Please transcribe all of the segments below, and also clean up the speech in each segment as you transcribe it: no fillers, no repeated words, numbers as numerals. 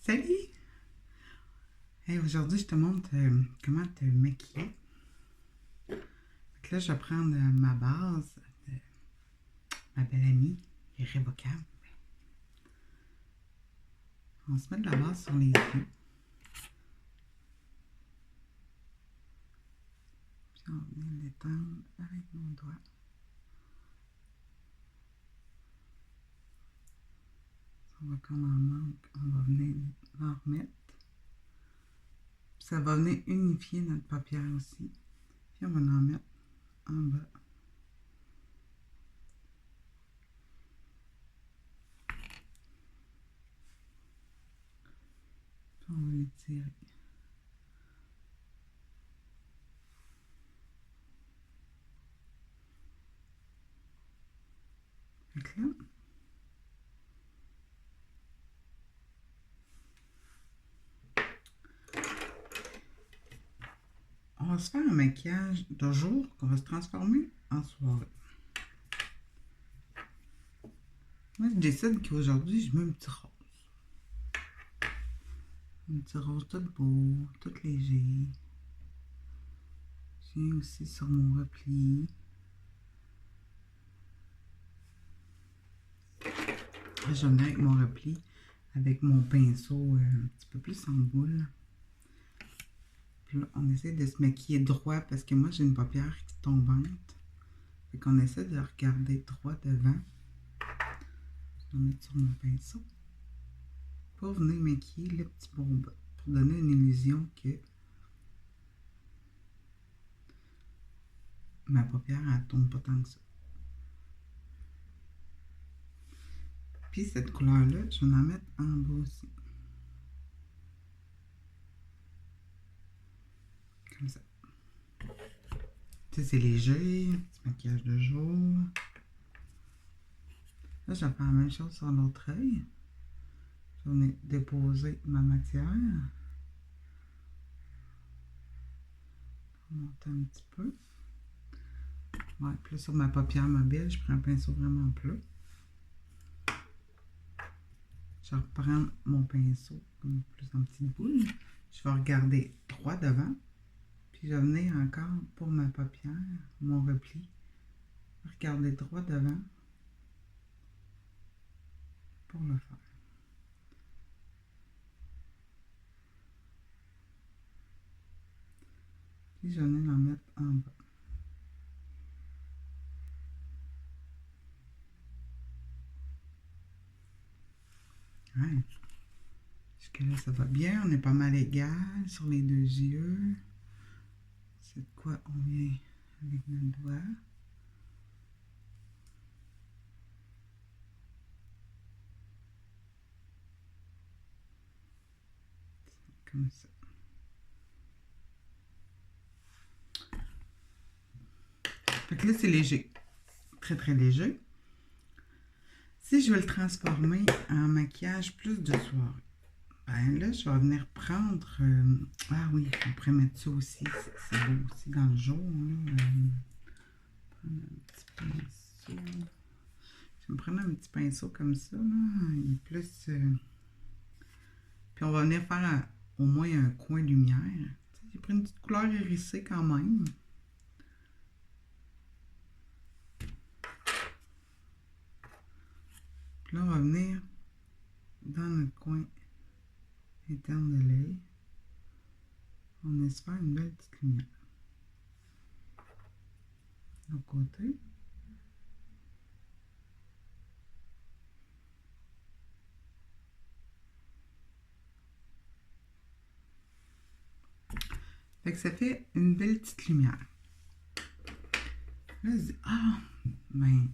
Salut! Hey, aujourd'hui, je te montre comment te maquiller. Donc là, je vais prendre ma base de ma belle amie, irrévocable. On se met de la base sur les yeux. Puis on vient l'étendre avec mon doigt. On va comme en manque, on va venir en remettre. Puis ça va venir unifier notre paupière aussi. Puis on va en mettre en bas. Puis on va l'étirer. Fait que là, on va se faire un maquillage de jour qu'on va se transformer en soirée. Moi, je décide qu'aujourd'hui, je mets un petit rose. Un petit rose tout beau, tout léger. Je viens aussi sur mon repli. Là, je viens avec mon repli, avec mon pinceau un petit peu plus en boule. Puis là, on essaie de se maquiller droit parce que moi, j'ai une paupière qui est tombante. Fait qu'on essaie de regarder droit devant. Je vais mettre sur mon pinceau. Pour venir maquiller le petit bourbe. Pour donner une illusion que ma paupière, elle tombe pas tant que ça. Puis cette couleur-là, je vais en mettre en bas aussi. Comme ça. Tu sais, c'est léger, petit maquillage de jour. Là, je vais faire la même chose sur l'autre œil. Je vais venir déposer ma matière. Je vais monter un petit peu. Ouais, puis là, sur ma paupière mobile, je prends un pinceau vraiment plat. Je reprends mon pinceau comme plus en petite boule. Je vais regarder droit devant. Puis je vais venir encore pour ma paupière, mon repli. Regarder droit devant pour le faire. Puis je vais venir en mettre en bas. Ouais. Jusque-là, ça va bien. On est pas mal égal sur les deux yeux. C'est de quoi on vient avec notre doigt. Comme ça. Fait que là, c'est léger. Très, très léger. Si je veux le transformer en maquillage plus de soirée, ben là, je vais venir prendre... ah oui, on pourrait mettre ça aussi. C'est beau aussi dans le jour. Là. Prendre un petit pinceau. Je vais me prendre un petit pinceau comme ça. Là. Il est plus... Puis on va venir faire au moins un coin lumière. J'ai pris une petite couleur hérissée quand même. Puis là, on va venir dans notre coin interne de l'œil. On espère une belle petite lumière. De l'autre côté. Fait que ça fait une belle petite lumière. Là, je dis, ah, ben,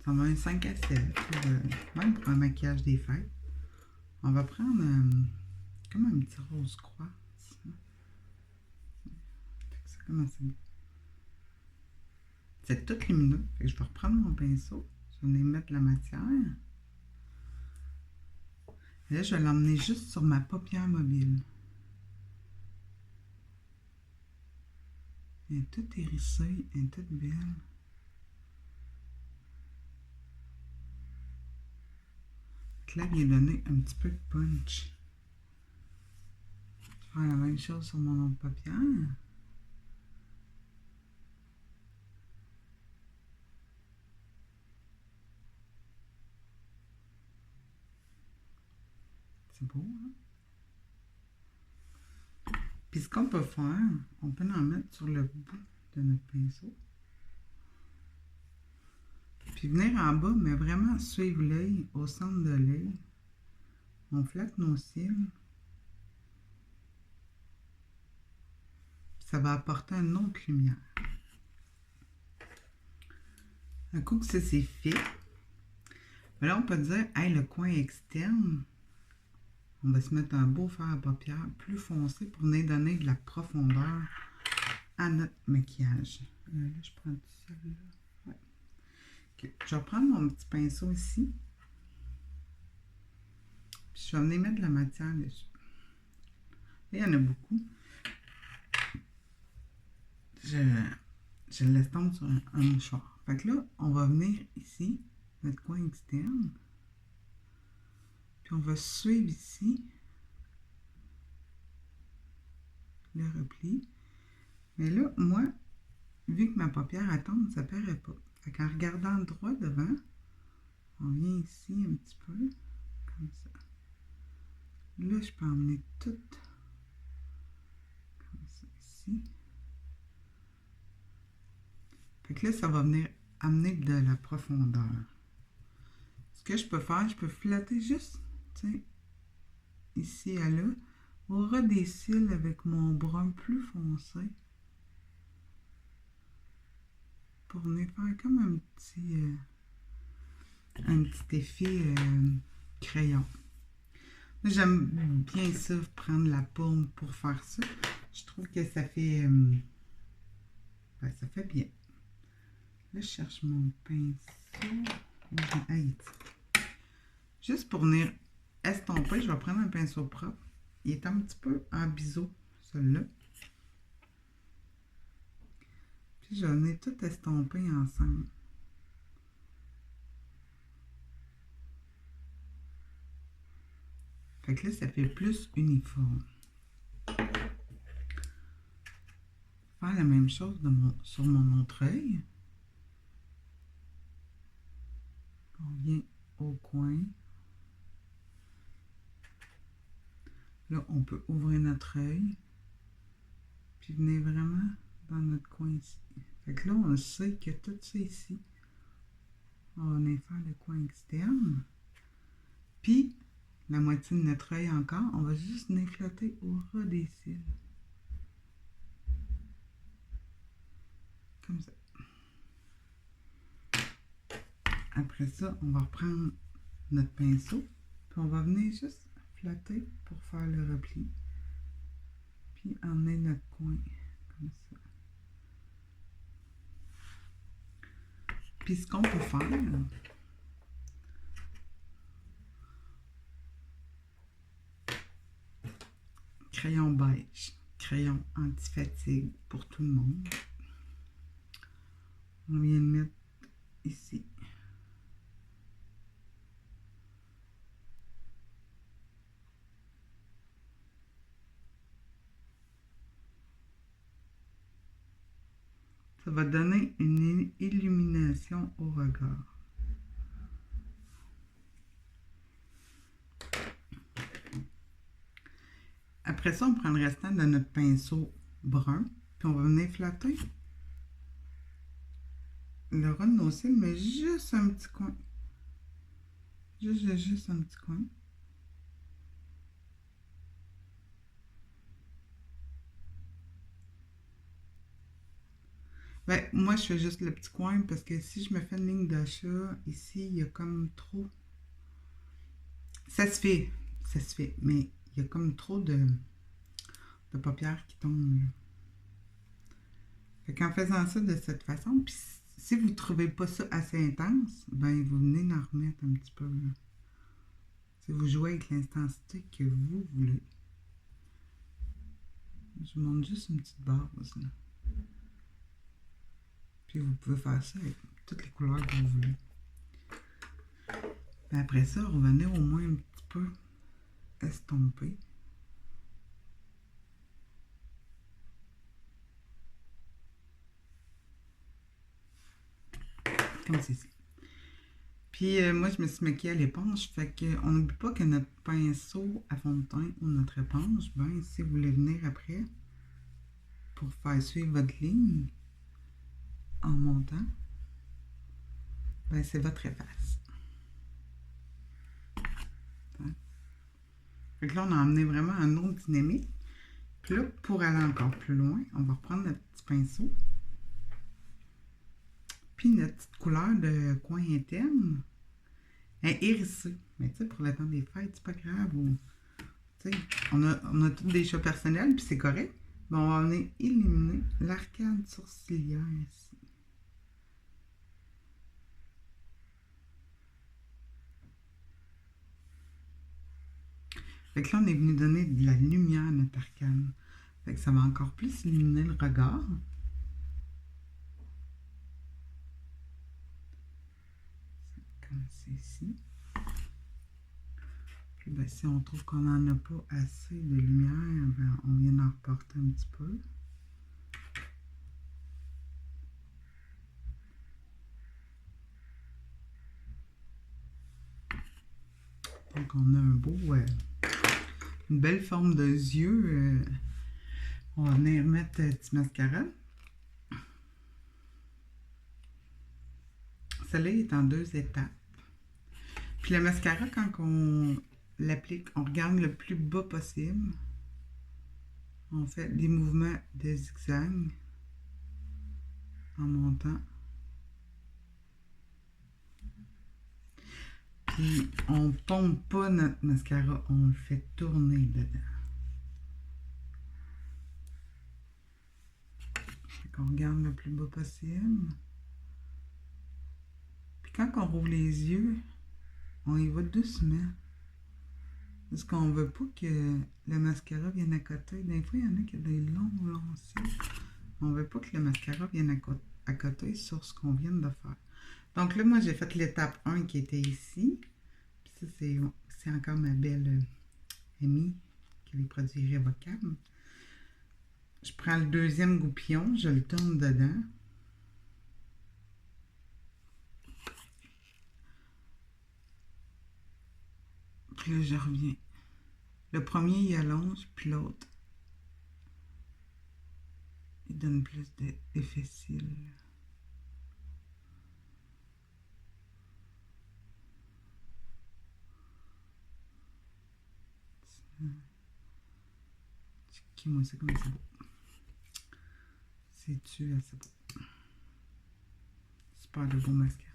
ça va un 5 à 7. Même pour un maquillage des fêtes. On va prendre comme un petit rose croix. Ça commence à... C'est tout lumineux. Fait que je vais reprendre mon pinceau. Je vais venir mettre la matière. Et là, je vais l'emmener juste sur ma paupière mobile. Elle est toute hérissée, elle est toute belle. Là, il vient donner un petit peu de punch. faire la même chose sur mon autre paupière. C'est beau, hein? Puis ce qu'on peut faire, on peut en mettre sur le bout de notre pinceau. Puis venir en bas, mais vraiment suivre l'œil, au centre de l'œil. On flatte nos cils. Ça va apporter une autre lumière. Un coup que ça c'est fait, ben là on peut dire, hey, le coin externe, on va se mettre un beau fard à paupières plus foncé pour venir donner de la profondeur à notre maquillage. Là, je prends celle-là. Ouais. Okay. Je vais prendre mon petit pinceau ici. Puis je vais venir mettre de la matière dessus. Il y en a beaucoup. Je le laisse tomber sur un mouchoir. Fait que là, on va venir ici, notre coin externe. Puis on va suivre ici le repli. Mais là, moi, vu que ma paupière elle tombe, ça ne paraît pas. Fait qu'en regardant droit devant, on vient ici un petit peu, comme ça. Là, je peux emmener tout comme ça ici. Fait que là, ça va venir amener de la profondeur. Ce que je peux faire, je peux flatter juste, tu sais, ici à là, au ras des cils avec mon brun plus foncé. Pour venir faire comme un petit effet crayon. J'aime bien ça, prendre la paume pour faire ça. Je trouve que ça fait ça fait bien. Là, je cherche mon pinceau. Juste pour venir estomper, je vais prendre un pinceau propre. Il est un petit peu en biseau, celui-là. Puis je vais venir tout estomper ensemble. Fait que là, ça fait plus uniforme. Faire la même chose sur mon autre œil. On vient au coin. Là, on peut ouvrir notre œil. Puis venir vraiment dans notre coin ici. Fait que là, on sait que tout ça ici, on va venir faire le coin externe. Puis, la moitié de notre œil encore, on va juste venir flotter au ras des cils. Comme ça. Après ça, on va reprendre notre pinceau. Puis on va venir juste flatter pour faire le repli. Puis emmener notre coin comme ça. Puis ce qu'on peut faire, crayon beige, crayon anti-fatigue pour tout le monde. On vient de mettre ici. Ça va donner une illumination au regard. Après ça, on prend le restant de notre pinceau brun, puis on va venir flatter le ras de nos cils, mais juste un petit coin. Juste un petit coin. Ben, moi, je fais juste le petit coin parce que si je me fais une ligne d'achat, ici, il y a comme trop... Ça se fait, mais il y a comme trop de paupières qui tombent, là. Fait qu'en faisant ça de cette façon, puis si vous ne trouvez pas ça assez intense, ben vous venez en remettre un petit peu, là. Si vous jouez avec l'intensité que vous voulez. Je vous montre juste une petite base, là. Puis vous pouvez faire ça avec toutes les couleurs que vous voulez. Et après ça, revenez au moins un petit peu estomper. comme ceci. Puis moi, je me suis maquillée à l'éponge, fait qu'on n'oublie pas que notre pinceau à fond de teint ou notre éponge, ben, si vous voulez venir après pour faire suivre votre ligne en montant, ben, c'est votre efface. Fait que là, on a emmené vraiment un autre dynamique. Puis là, pour aller encore plus loin, on va reprendre notre petit pinceau. Puis notre petite couleur de coin interne est hérissée. Mais tu sais, pour le temps des fêtes, c'est pas grave. Ou, on a tous des choix personnels, puis c'est correct. Mais on va venir éliminer l'arcade sourcilière ici. Fait que là, on est venu donner de la lumière à notre arcane. Fait que ça va encore plus illuminer le regard. Comme ceci. Puis ben, si on trouve qu'on n'en a pas assez de lumière, ben, on vient d'en reporter un petit peu. Donc on a un beau, une belle forme de yeux. On va venir mettre petit mascara. Celle-là est en 2 étapes. Puis le mascara, quand on l'applique, on regarde le plus bas possible. On fait des mouvements de zigzag en montant. Puis on ne pompe pas notre mascara, on le fait tourner dedans. Fait qu'on regarde le plus bas possible. Puis quand on rouvre les yeux, on y va doucement. Parce qu'on veut pas que le mascara vienne à côté. Des fois, il y en a qui ont des longs cils. On veut pas que le mascara vienne à côté sur ce qu'on vient de faire. Donc là, moi, j'ai fait l'étape 1 qui était ici. Puis ça, c'est encore ma belle amie qui a les produits irrévocables. Je prends le deuxième goupillon, je le tourne dedans. Puis là, je reviens. Le premier, il allonge, puis l'autre, il donne plus d'effet cils. Moi, c'est comme c'est beau. C'est-tu assez beau? Super de beau mascara.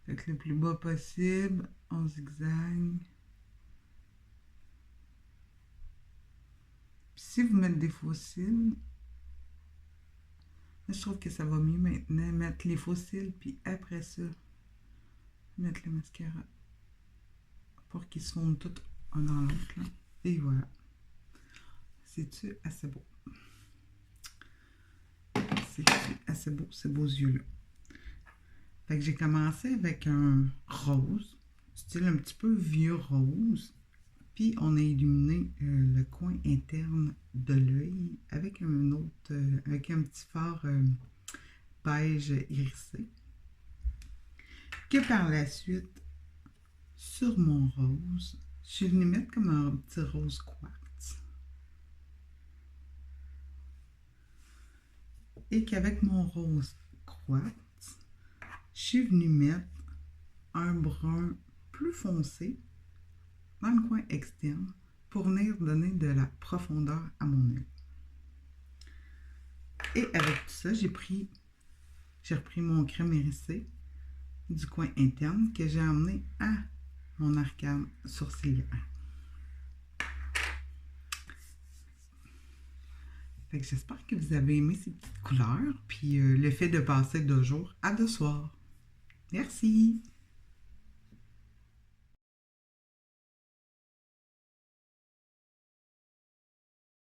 Fait que le plus bas possible, en zigzag. Puis si vous mettez des faux cils, je trouve que ça va mieux maintenant mettre les faux cils, puis après ça, mettre le mascara pour qu'ils se fondent tous un dans l'autre. Et voilà. C'est-tu assez beau? C'est-tu assez beau, ces beaux yeux-là? Fait que j'ai commencé avec un rose, style un petit peu vieux rose. Puis on a illuminé le coin interne de l'œil avec un autre, avec un petit fard beige irisé. Que par la suite, sur mon rose, je suis venue mettre comme un petit rose quartz. Et qu'avec mon rose quartz, je suis venue mettre un brun plus foncé dans le coin externe pour venir donner de la profondeur à mon œil. Et avec tout ça, j'ai repris mon crème hérissée du coin interne que j'ai emmené à mon arcade sourcilière. Fait que j'espère que vous avez aimé ces petites couleurs, puis le fait de passer de jour à de soir. Merci!